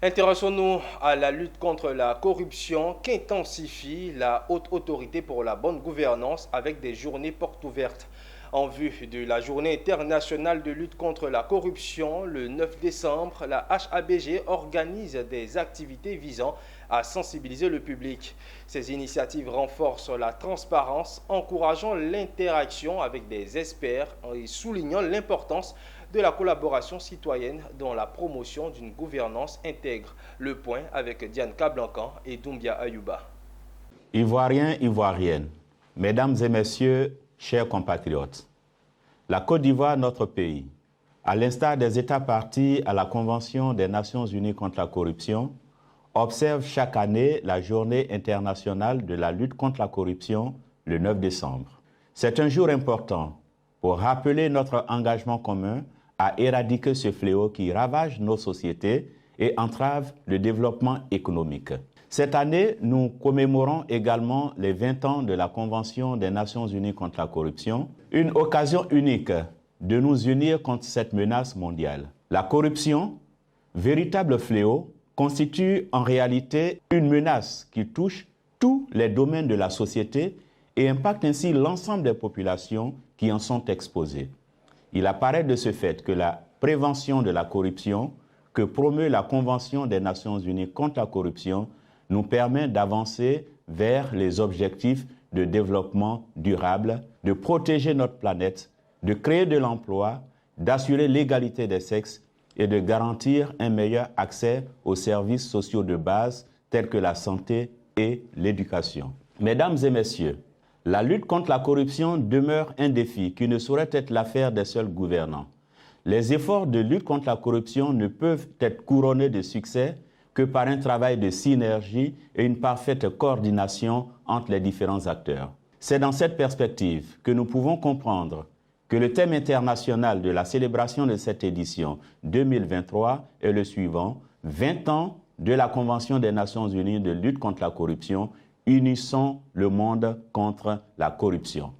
Intéressons-nous à la lutte contre la corruption qu'intensifie la Haute Autorité pour la bonne gouvernance avec des journées portes ouvertes. En vue de la journée internationale de lutte contre la corruption, le 9 décembre, la HABG organise des activités visant à sensibiliser le public. Ces initiatives renforcent la transparence, encourageant l'interaction avec des experts et soulignant l'importance de la collaboration citoyenne dans la promotion d'une gouvernance intègre. Le point avec Diane Kablancan et Doumbia Ayouba. Ivoiriens, Ivoiriennes, mesdames et messieurs, chers compatriotes, la Côte d'Ivoire, notre pays, à l'instar des États partis à la Convention des Nations Unies contre la corruption, observe chaque année la Journée internationale de la lutte contre la corruption le 9 décembre. C'est un jour important pour rappeler notre engagement commun à éradiquer ce fléau qui ravage nos sociétés et entrave le développement économique. Cette année, nous commémorons également les 20 ans de la Convention des Nations Unies contre la corruption, une occasion unique de nous unir contre cette menace mondiale. La corruption, véritable fléau, constitue en réalité une menace qui touche tous les domaines de la société et impacte ainsi l'ensemble des populations qui en sont exposées. Il apparaît de ce fait que la prévention de la corruption que promeut la Convention des Nations Unies contre la corruption nous permet d'avancer vers les objectifs de développement durable, de protéger notre planète, de créer de l'emploi, d'assurer l'égalité des sexes et de garantir un meilleur accès aux services sociaux de base tels que la santé et l'éducation. Mesdames et messieurs, la lutte contre la corruption demeure un défi qui ne saurait être l'affaire des seuls gouvernants. Les efforts de lutte contre la corruption ne peuvent être couronnés de succès que par un travail de synergie et une parfaite coordination entre les différents acteurs. C'est dans cette perspective que nous pouvons comprendre que le thème international de la célébration de cette édition 2023 est le suivant: 20 ans de la Convention des Nations Unies de lutte contre la corruption, unissons le monde contre la corruption.